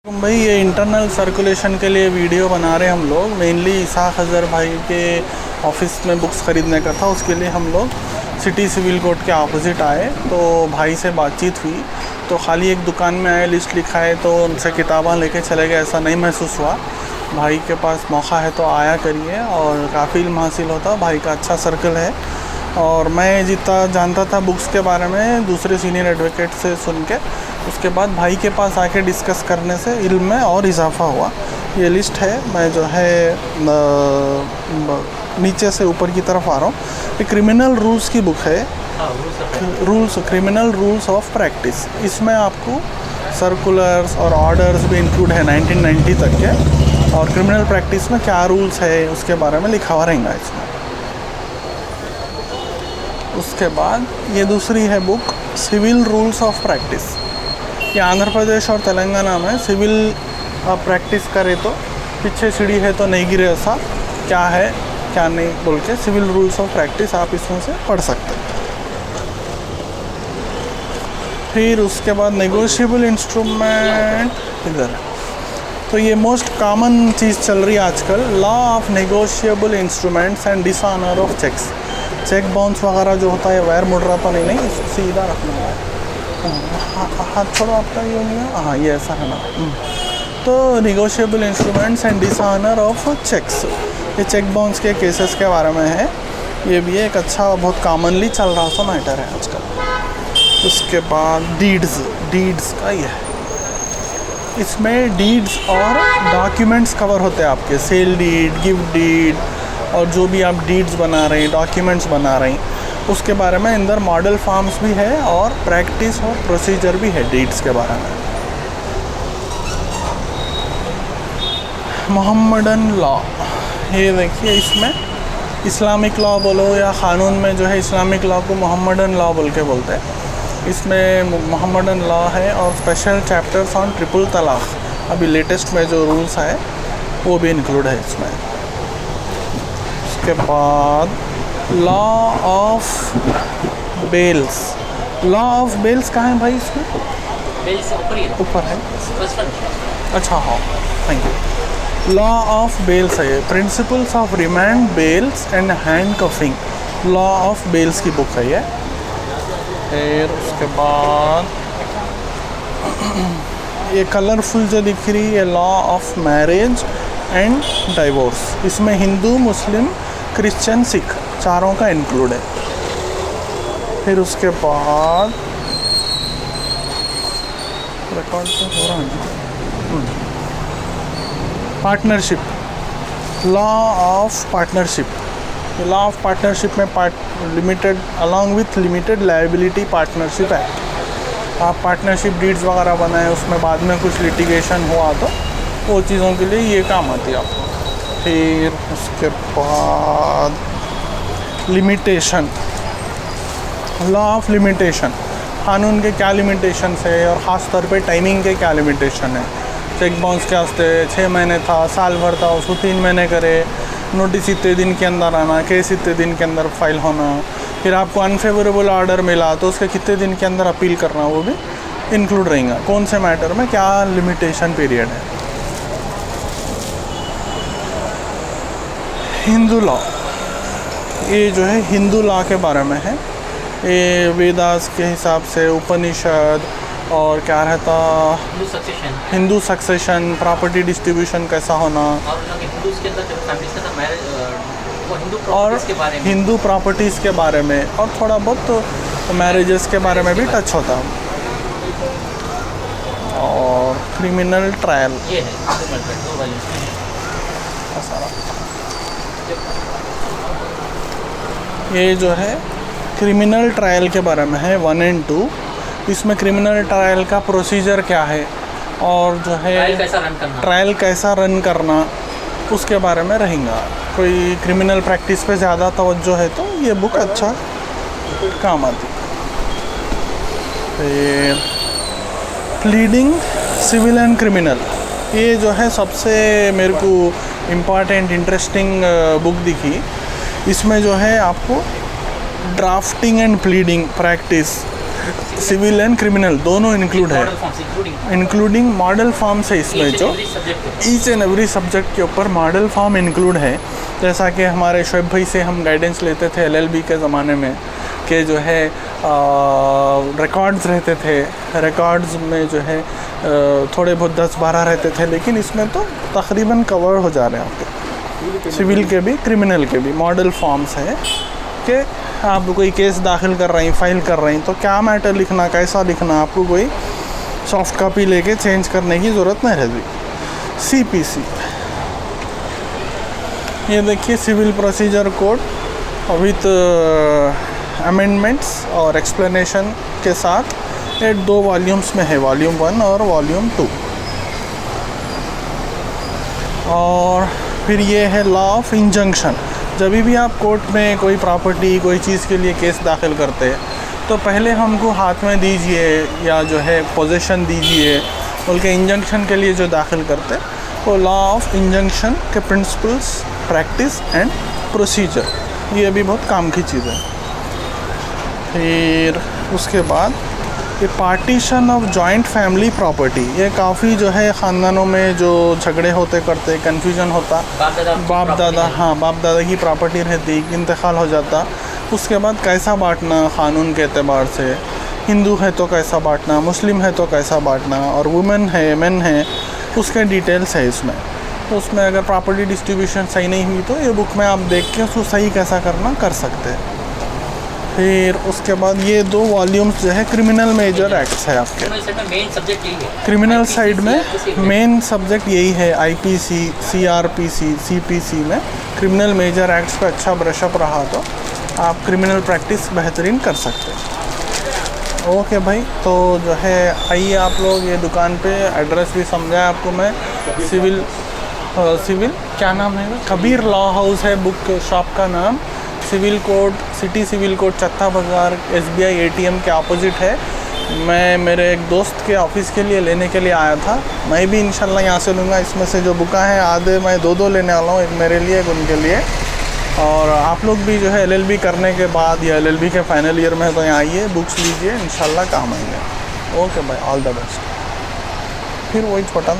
भाई ये internal circulation के लिए वीडियो बना रहे हैं हम लोग। मेनली इसाक अज़हर भाई के ऑफिस में बुक्स ख़रीदने का था, उसके लिए हम लोग सिटी सिविल कोर्ट के अपोजिट आए। तो भाई से बातचीत हुई तो खाली एक दुकान में आए, लिस्ट लिखा है तो उनसे किताबें लेके चले गए, ऐसा नहीं महसूस हुआ। भाई के पास मौका है तो आया करिए और काफ़ी इल्म हासिल होता। भाई का अच्छा सर्कल है और मैं जितना जानता था बुक्स के बारे में दूसरे सीनियर एडवोकेट से सुन के, उसके बाद भाई के पास आके डिस्कस करने से इल्म में और इजाफा हुआ। ये लिस्ट है, मैं जो है नीचे से ऊपर की तरफ आ रहा हूँ। ये क्रिमिनल रूल्स की बुक है, क्रिमिनल रूल्स ऑफ प्रैक्टिस। इसमें आपको सर्कुलर्स और ऑर्डर्स भी इंक्लूड है 1990 तक के, और क्रिमिनल प्रैक्टिस में क्या रूल्स है उसके बारे में लिखा हुआ रहेगा इसमें। उसके बाद ये दूसरी है book, civil rules of practice. ये आंध्र प्रदेश और तेलंगाना में सिविल आप प्रैक्टिस करें तो पीछे सीढ़ी है तो नहीं गिरे, ऐसा क्या है क्या नहीं बोल के सिविल रूल्स ऑफ प्रैक्टिस आप इसमें से पढ़ सकते हैं। फिर उसके बाद नेगोशिएबल इंस्ट्रूमेंट इधर है। तो ये मोस्ट कॉमन चीज़ चल रही है आजकल, law of negotiable instruments and dishonour of cheques. Cheque bounce वगैरह जो होता है, वायर मुड़ रहा तो नहीं, इसको सीधा रखना है। हाथ छोड़ो आपका, ये नहीं है, हाँ ये ऐसा है ना। तो negotiable instruments and dishonour of cheques, ये चेक बाउंस के केसेस के बारे में है। ये भी एक अच्छा बहुत कॉमनली चल रहा सा मैटर है आजकल। उसके बाद डीड्स का ये है, इसमें डीड्स और डॉक्यूमेंट्स कवर होते हैं आपके, सेल डीड, गिफ्ट डीड, और जो भी आप डीड्स बना रहे हैं, डॉक्यूमेंट्स बना रहे हैं, उसके बारे में अंदर मॉडल फॉर्म्स भी है और प्रैक्टिस और प्रोसीजर भी है डीड्स के बारे में। मोहम्मदन लॉ, ये देखिए इसमें इस्लामिक लॉ बोलो या क़ानून में जो है इस्लामिक लॉ को मोहम्मदन लॉ बोल के बोलते हैं। इसमें मोहम्मदन लॉ है और स्पेशल चैप्टर्स ऑन ट्रिपल तलाक़, अभी लेटेस्ट में जो रूल्स है वो भी इंक्लूड है इसमें। उसके बाद law of bails. Law of bails कहाँ है भाई इसमें? बेल्स ऊपर है। अच्छा हाँ, thank you. Law of bails है, principles of remand, bails and handcuffing. Law of bails की बुक है ये। फिर उसके बाद ये कलरफुल जो दिख रही है, law of marriage and divorce. इसमें हिंदू, मुस्लिम, क्रिश्चियन, सिख चारों का इंक्लूड है। फिर उसके बाद रिकॉर्ड तो हो रहा है, partnership, law of partnership. Law of partnership में limited along with limited liability partnership act. आप पार्टनरशिप डीड्स वगैरह बनाए, उसमें बाद में कुछ लिटिगेशन हुआ तो वो चीज़ों के लिए ये काम आती है आपको। फिर उसके बाद लिमिटेशन, लॉ ऑफ लिमिटेशन, कानून के क्या लिमिटेशन है और ख़ास तौर पे टाइमिंग के क्या लिमिटेशन है। चेक बाउंस के वास्ते 6 महीने था, साल भर था, उसको 3 महीने करे, नोटिस इतने दिन के अंदर आना, केस इतने दिन के अंदर फाइल होना, फिर आपको अनफेवरेबल ऑर्डर मिला तो उसके कितने दिन के अंदर अपील करना, वो भी इंक्लूड रहेगा। कौन से मैटर में क्या लिमिटेशन पीरियड है। हिंदू लॉ, ये जो है हिंदू लॉ के बारे में है। ये वेदास के हिसाब से उपनिषद और क्या रहता, हिंदू सक्सेशन, प्रॉपर्टी डिस्ट्रीब्यूशन कैसा होना, और हिंदू प्रॉपर्टीज़ के बारे में, और थोड़ा बहुत तो मैरिजेस के बारे में भी टच होता है। और क्रिमिनल ट्रायल, ये ये जो है क्रिमिनल ट्रायल के बारे में है 1 और 2। इसमें क्रिमिनल ट्रायल का प्रोसीजर क्या है और जो है ट्रायल कैसा रन करना उसके बारे में रहेगा। कोई क्रिमिनल प्रैक्टिस पे ज़्यादा तवज्जो है तो ये बुक अच्छा काम आती। फिर प्लीडिंग सिविल एंड क्रिमिनल, ये जो है सबसे मेरे को इम्पॉर्टेंट इंटरेस्टिंग बुक दिखी। इसमें जो है आपको drafting and pleading practice, civil and criminal दोनों इंक्लूड है, इंक्लूडिंग मॉडल फॉर्म्स है इसमें, जो ईच एंड एवरी सब्जेक्ट के ऊपर मॉडल फॉर्म इंक्लूड है। जैसा कि हमारे शोएब भाई से हम गाइडेंस लेते थे LLB के ज़माने में, कि जो है रिकॉर्ड्स रहते थे, रिकॉर्ड्स में जो है थोड़े बहुत 10-12 रहते थे, लेकिन इसमें तो तकरीबन कवर हो जा रहे हैं आपके सिविल के भी क्रिमिनल के भी। मॉडल फॉर्म्स है कि आप कोई केस दाखिल कर रही, फाइल कर रही, तो क्या मैटर लिखना, कैसा लिखना, आपको कोई सॉफ्ट कॉपी लेके चेंज करने की ज़रूरत नहीं रहती। CPC, ये देखिए civil procedure code with amendments और एक्सप्लेनेशन के साथ, ये 2 वॉल्यूम्स में है, वॉल्यूम 1 और वॉल्यूम 2। और फिर ये है लॉ ऑफ इंजंक्शन। जब भी आप कोर्ट में कोई प्रॉपर्टी, कोई चीज़ के लिए केस दाखिल करते हैं, तो पहले हमको हाथ में दीजिए या जो है पोजीशन दीजिए बोल के इंजंक्शन के लिए जो दाखिल करते हैं, वो लॉ ऑफ इंजंक्शन के प्रिंसिपल्स, प्रैक्टिस एंड प्रोसीजर, ये भी बहुत काम की चीज़ है। फिर उसके बाद ये partition of joint family property, ये काफ़ी जो है ख़ानदानों में जो झगड़े होते करते, कन्फ्यूजन होता, बाप दादा की प्रॉपर्टी रहती, इंतकाल हो जाता, उसके बाद कैसा बांटना क़ानून के एतबार से, हिंदू है तो कैसा बांटना, मुस्लिम है तो कैसा बांटना, और वुमेन है, मेन है, उसके डिटेल्स है इसमें। तो उसमें अगर प्रॉपर्टी डिस्ट्रीब्यूशन सही नहीं हुई तो ये बुक में आप देख के उसको सही कैसा करना कर सकते हैं। फिर उसके बाद ये 2 वॉल्यूम्स जो है क्रिमिनल मेजर एक्ट्स है आपके। क्रिमिनल साइड में मेन सब्जेक्ट यही है, IPC, CRPC, CPC में क्रिमिनल मेजर एक्ट्स का अच्छा ब्रशअप रहा तो आप क्रिमिनल प्रैक्टिस बेहतरीन कर सकते हैं। ओके भाई, तो जो है आइए आप लोग ये दुकान पे, एड्रेस भी समझाया आपको मैं, सिविल क्या नाम है, कबीर लॉ हाउस है बुक शॉप का नाम। Civil court, city civil court, Chattha Bazaar, SBI ATM के अपोजिट है। मैं मेरे एक दोस्त के ऑफ़िस के लिए लेने के लिए आया था, मैं भी इंशाल्लाह यहाँ से लूँगा। इसमें से जो बुका हैं आधे मैं 2 लेने वाला हूँ, एक मेरे लिए, एक उनके लिए। और आप लोग भी जो है LLB करने के बाद या LLB के फाइनल ईयर में तो यहाँ आइए, बुक्स लीजिए, इंशाल्लाह काम आएंगे। ओके भाई, ऑल द बेस्ट। फिर वही छोटा